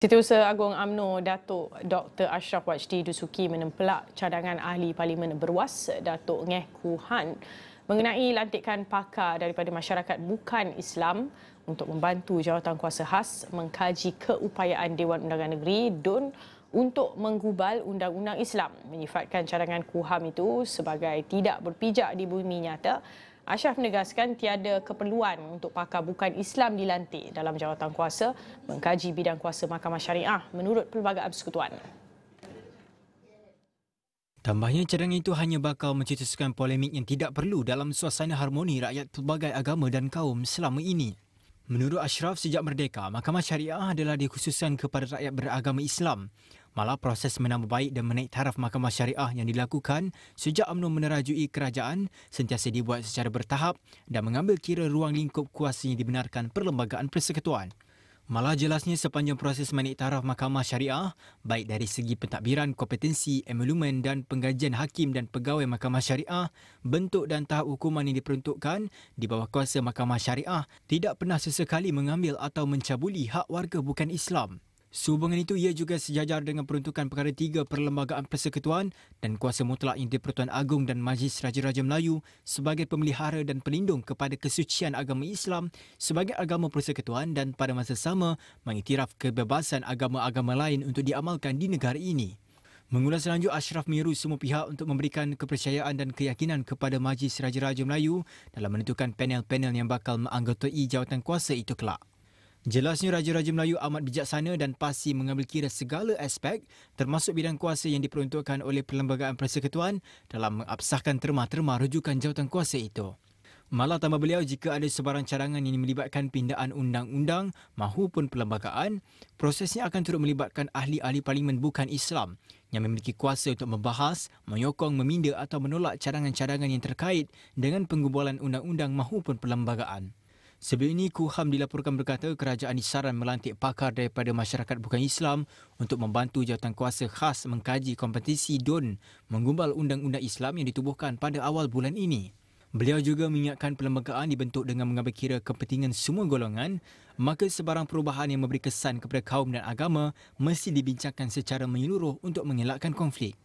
Setiausaha Agung UMNO Datuk Dr. Ashraf Wajdi Dusuki menempelak cadangan ahli Parlimen Beruas Datuk Ngeh Koo Han mengenai lantikan pakar daripada masyarakat bukan Islam untuk membantu Jawatankuasa Khas mengkaji keupayaan Dewan Undangan Negeri DUN untuk menggubal Undang-Undang Islam. Menyifatkan cadangan Koo Han itu sebagai tidak berpijak di bumi nyata, Ashraf menegaskan tiada keperluan untuk pakar bukan Islam dilantik dalam jawatankuasa mengkaji bidang kuasa Mahkamah Syariah menurut Perlembagaan Persekutuan. Tambahnya, cadangan itu hanya bakal mencetuskan polemik yang tidak perlu dalam suasana harmoni rakyat pelbagai agama dan kaum selama ini. Menurut Ashraf, sejak merdeka, Mahkamah Syariah adalah dikhususkan kepada rakyat beragama Islam. Malah proses menambah baik dan menaik taraf Mahkamah Syariah yang dilakukan sejak UMNO menerajui kerajaan sentiasa dibuat secara bertahap dan mengambil kira ruang lingkup kuasa yang dibenarkan Perlembagaan Persekutuan. Malah jelasnya sepanjang proses menaik taraf Mahkamah Syariah, baik dari segi pentadbiran, kompetensi, emolumen dan penggajian hakim dan pegawai Mahkamah Syariah, bentuk dan tahap hukuman yang diperuntukkan di bawah kuasa Mahkamah Syariah tidak pernah sesekali mengambil atau mencabuli hak warga bukan Islam. Sehubungan itu, ia juga sejajar dengan peruntukan perkara 3 Perlembagaan Persekutuan dan kuasa mutlak yang di-Pertuan Agong dan Majlis Raja-Raja Melayu sebagai pemelihara dan pelindung kepada kesucian agama Islam sebagai agama persekutuan dan pada masa sama mengiktiraf kebebasan agama-agama lain untuk diamalkan di negara ini. Mengulas lanjut, Ashraf menyeru semua pihak untuk memberikan kepercayaan dan keyakinan kepada Majlis Raja-Raja Melayu dalam menentukan panel-panel yang bakal menganggotai jawatan kuasa itu kelak. Jelasnya, Raja-Raja Melayu amat bijaksana dan pasti mengambil kira segala aspek termasuk bidang kuasa yang diperuntukkan oleh Perlembagaan Persekutuan dalam mengabsahkan terma-terma rujukan jawatan kuasa itu. Malah tambah beliau, jika ada sebarang cadangan yang melibatkan pindaan undang-undang mahupun perlembagaan, prosesnya akan turut melibatkan ahli-ahli parlimen bukan Islam yang memiliki kuasa untuk membahas, menyokong, meminda atau menolak cadangan-cadangan yang terkait dengan penggubalan undang-undang mahupun perlembagaan. Sebelum ini, Koo Han dilaporkan berkata kerajaan disaran melantik pakar daripada masyarakat bukan Islam untuk membantu Jawatankuasa Khas mengkaji kompetisi DUN menggumbal Undang-Undang Islam yang ditubuhkan pada awal bulan ini. Beliau juga mengingatkan perlembagaan dibentuk dengan mengambil kira kepentingan semua golongan, maka sebarang perubahan yang memberi kesan kepada kaum dan agama mesti dibincangkan secara menyeluruh untuk mengelakkan konflik.